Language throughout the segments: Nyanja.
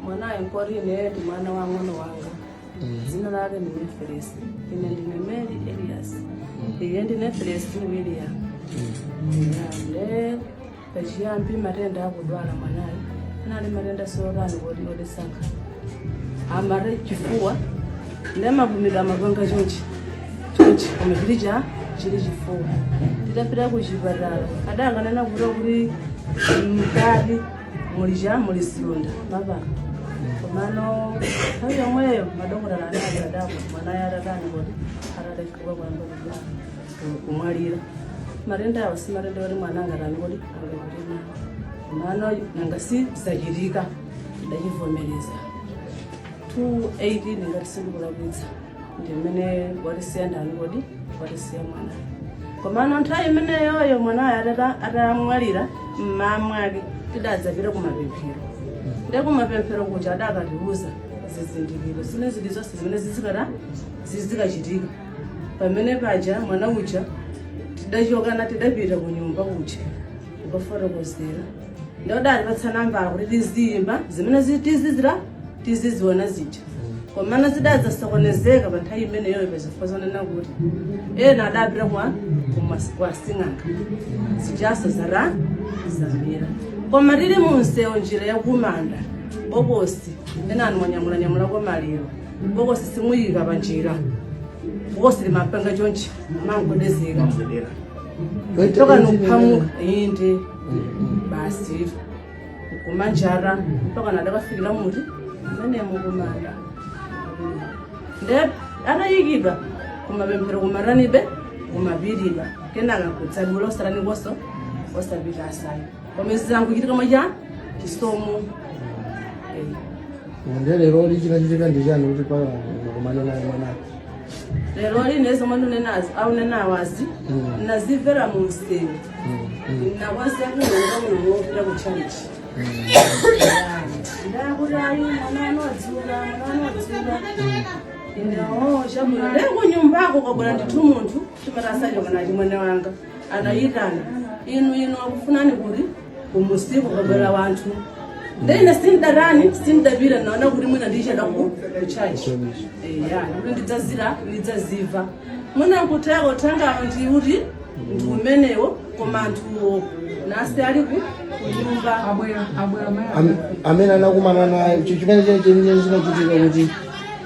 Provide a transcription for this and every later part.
Mwana Enkorine ndi mwana wa mwana wanga. Zina lake ni Neferes. Ine ndine Mary Elias. Iye ndi Neferes William. Le pachiyambi matenda akudwala mwanayi. Anali matenda sorani odi sanka. Amare chifuwa. Ndemavumira amapanga chonchi. Umepilija chili chifuwa. Tidapita kuchipatala. Adanganena kuri mkali mulisilunda baba. Komano hayo yomweyo madokotala anadadapo mwana yaradani kodi aradafika kwamba kumwalira. Marenda yawo si marenda wali mwana ngarani kodi angekutina. Komano nangasi sajirika ndachivomereza. 280 ngatisindikulabwitsa. Ndimene walisiya ndani kodi walisiya mwana. Komano nthawi imene yoyo mwana atamwalira mmamwake tidadzapita kumapemphero. Kumapemphero kuti adakatiuza zizindikiro zine zili zonse zimene zizikachitika. Pamene paja mwana uja tidachokana tidapita ku nyumba uja kufotokozera. Ndodali patsana mbala kuti tizimba zimene tiziziona zija. Komana zidadza sokonezeka pa nthawi imene yoyo pazifozana kuti ena adapita kwa sing'anga zijaso zamira. Koma tili munsewo njira yakumanda bokosi ena anwanyamula kwa maliro bokosi simuyika panjira bokosi limapanga chonchi mangodezeka toka nophamuka inde basi kumanjara toka nadakafikira muti mene mukumanda nde atayikidwa kumapemphero kumaranibe kumapirira kenaka kudzalula osarani koso osapita asayi. Komezi zangu kitika moja kisomo. Lero lichitika ndijani kuti pa kumana naye mwana. Lero ineza mwana nenazi au nenawazi nazivera munsewu. Nawazi yakuna ngomufira ku church. Ndakurayi mwana anodzula. Ino shabula leko nyumbako kwabula nditu muntu timarasaje kana chimwene wanga. Anayitana. Inu akufunani kuri kumusiku kwabula wantu. Ndena sindabira naona kuri mwina ndishada ku church. Kuti ndidzaziva. Mwina kutako tanga ndi kuti ndikumenewo koma anthu nasi ali ku nyumba abwera amene anakumana naye chimene chinachitika kuti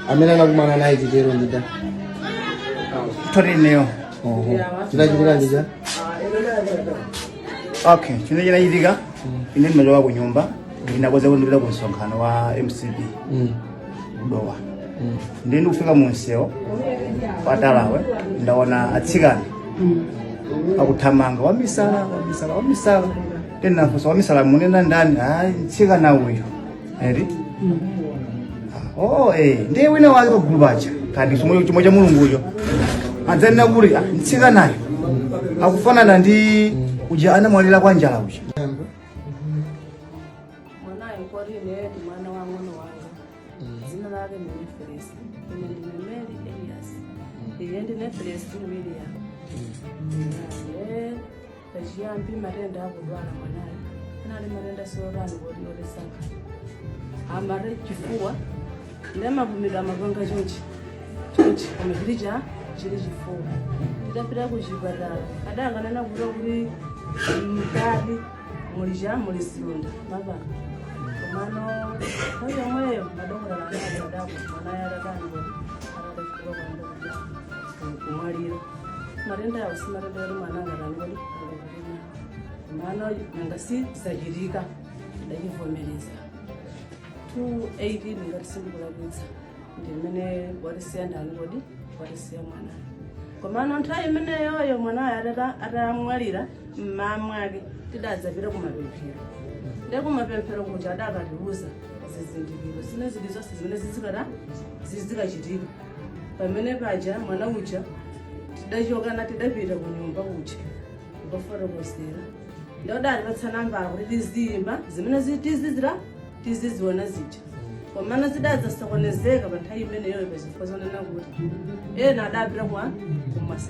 amene anakumana naye chitero ndida torineo chinachitika ndija. Okay, chino chinachitika ine mmelowa ku nyumba ndinakoza kundipita ku msonkhano wa MCB Udowa. Ndi kufika munsewo patalawe ndaona atsikana akuthamanga wamisala tenafusa wamisala munena ndani tsikana uyo eri ndiye wina wake pagulu paja kandi chimwe cha mulungu uyo adzanena kuti tsikanayo akufanana ndi uja anamwalira kwa njala uja. Mwana Enkorine ndi mwana wa mwana wanga. Zina lake ni Neferes. Ine ndine Mary Elias. Iye ndi Neferes William. Pachiyambi matenda akudwala mwanayi. Anali matenda sorani odi sanka. Amare chifuwa. Ndemavumira amapanga chonchi. Umepilija chili chifuwa. Tidapita kuchipatala. Adanganena kuri mkali mulisilunda baba. Komano hayo yomweyo madokotala anadadapo mwana yaradani kodi aradafika kwamba kumwalira. Marenda yawo si marenda wali mwana ngarani kodi angekutina. Komano nangasi sajirika ndachivomereza. 280 ngatisindikulabwitsa. Ndimene walisiya ndani kodi walisiya mwana. Komano nthawi imene yoyo mwana atamwalira mmamwake tidadzapita kumapemphero. Kumapemphero kuti adakatiuza zizindikiro zine zili zonse zimene zizikachitika. Pamene paja mwana uja tidachokana tidapita ku nyumba uja kufotokozera. Ndodali patsana mbala kuti tizimba zimene tiziziona zija. Komana zidadza sokonezeka pa nthawi imene yoyo pazifozana kuti ena adapita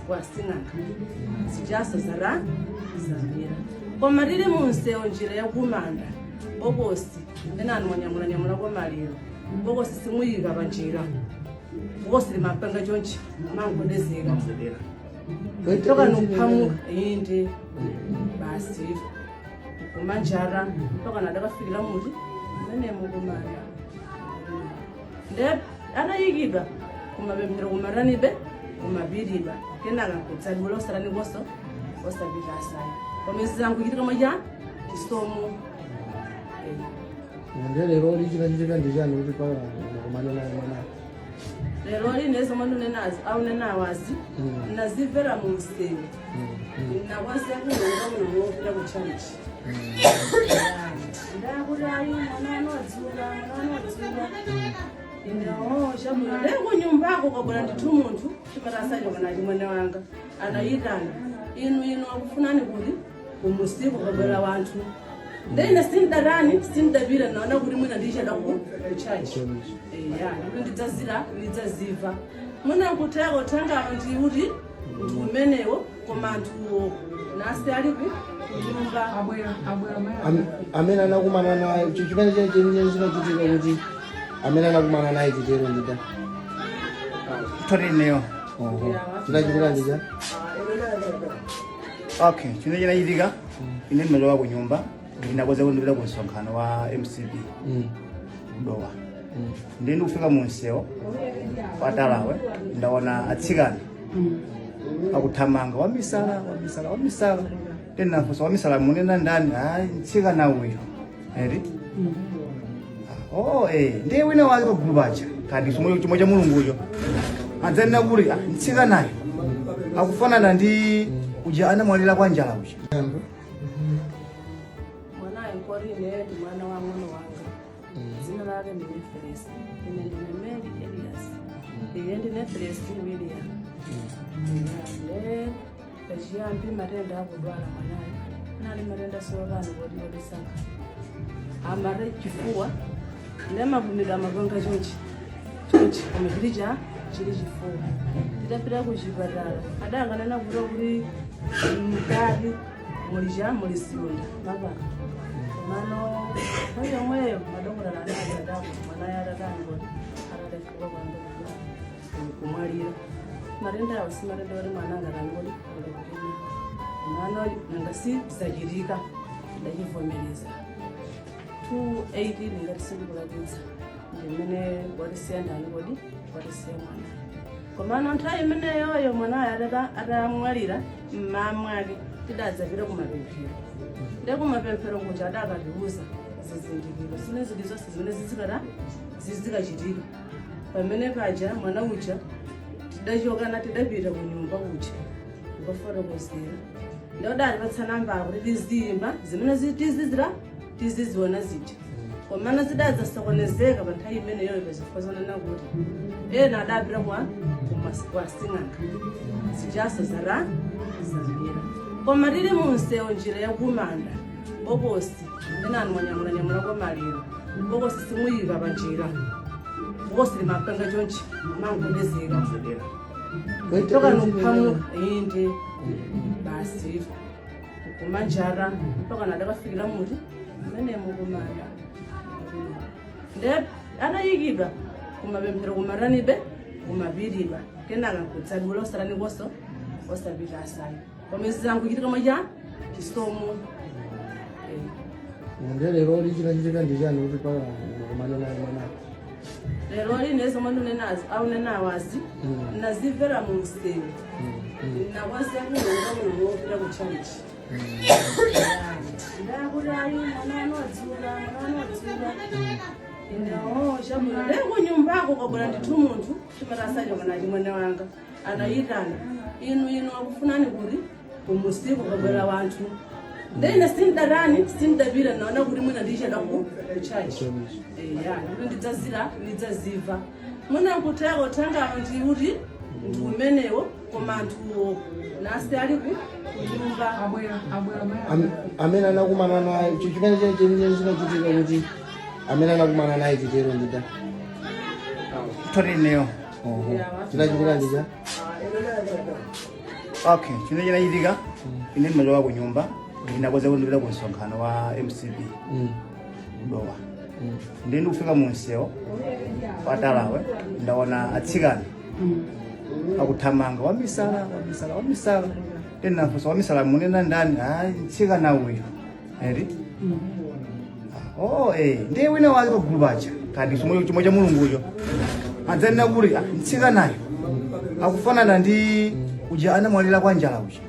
kwa sing'anga zijaso zamira. Koma tili munsewo njira yakumanda bokosi enani mwanyamula kwa maliro bokosi simuyika panjira bokosi limapenga chonchi mangodezeka toka nokuphamuka inde basi kumanjara toka nadakafikira muti menemukumana nde anayikidwa kumapemphero kumaranibe kumabiriba kenaka kudzadula osarani koso osapita asaya komezi zangu chitika mwacha chisomo lero lichinachitika ndichani kuti pakumanena lero lineza mwandu nenazi au nenawazi nazimvera mu msemi nakwanisa kulonga muno mwofira ku church ndakuti ayi mwana anodzula lengo nyumbako kabula ndithu munthu chimatasacho kana chimwene wanga anayitana inu akufunani kuti kumusiku kabwera wanthu ndene sindarani sindabira naona kuti mwina ndichada kuchaji kuti ndidzaziva mwina nkuteko tangalo ndi kuti umenewo koma anthuwo nasi ali kunyumba amene anakumana naye chimene chenicheni chinachitika kuti amene anakumana naye chitero ndida toneneyo chinachitika ndija okay chino chinachitika ine ndimachoka ku nyumba ndinakweza kundipita ku msonkhano wa MCB Dowa ndi ndikufika mu msewu watalawe ndaona atsikana akuthamanga wamisala tenafunsa wamisala munena ndani hayi mtsikana uyo eri ndiye wina wake pagulu paja kadi chimwe cha mulunguyo adzanena kuti mtsikanayo akufanana ndi uja anamwalira kwa njala uja mwanayo nkorine ndi mwana wa mwana wanga dzina lake ndi Neferesi ine ndine Mary Elias iye ndi Neferesi William kachiyambi matenda akudwala mwanayo nali matenda sokani kodisaka amare chifuwa ndemavumira amagonga chonchi komepirija chili chifuwa tidapita kuchipatala adakanena kuto kuti mkati mulisunda mapaka mano oyomweyo madokotala adaadako mwanayo adatangoti atadafika kwambaa kumwalira matenda awo si matenda oti mwana angatangoti kulekutina mano nangasi zachitika ndachivomereza 280 ngati sindikulakwitsa ndimene walisiya ndani kodi walisiya mwana komano nthawi imeneyoyo mwanayo atamwalira mmamwake tidadzapita kumapemphero nde kumapemphero kuti adakatiuza zizindikiro sinezili zonse zimene zizikachitika pamene paja mwana uja tidachokana tidapita kunyumba uja kukafotokozera ndodalipatsa nambako kuti tiziyimba zimene tiziziona zija komana zidadzasokonezeka pa nthawi imeneyoyo pazifozanana kuti ena adapita kwasing'anga zijaso zara zamira koma tili munsewu njira yakumanda bokosi enani mwanyamula kwa maliro bokosi simuyika panjira bokosi limapenga chonchi mangodezeka toka nokuphamuka inde basi kumanjara toka nadakafikira muti menemukumanda nde anayikidwa kumapemphero kumaranibe kumabiriba kenaka kudzadula osarani koso osapita asaya komezi zangu chitika mwacha chisomo lero lichinachitika ndichani kuti pakumanena mwanayo lero lineza mwandu nenazi au nenawazi nazimvera mu msemi nakwanisa kulonga muno mwofira ku church ndakuti ayi mwana anodzula lengo nyumbako kabula ndithu munthu chimatasacho kana chimwene wanga anayitana inu akufunani kuti kumusiku kabwera wanthu ndene sindarani sindabira naona kuti mwina ndichada kuchaji kuti ndidzaziva mwina nkuteko tangalo ndi kuti ndi umenewo koma anthuwo nasi ali kunyumba amene anakumana naye chimene chenicheni chinachitika kuti amene anakumana naye chitero ndida toneneyo chinachitika ndija okay chino chinachitika ine ndimachoka ku nyumba ndinakweza kundipita ku msonkhano wa MCB kudowa ndi ndikufika munsewo patalawe ndaona atsikana akuthamanga wamisala tenafunsa wamisala munena ndani hayi mtsikana uyu eri ndiye wina wake pagulu paja kati chomwe cha mulunguyo adzanena kuti mtsikanayo akufanana ndi uja anamwalira kwa njala uja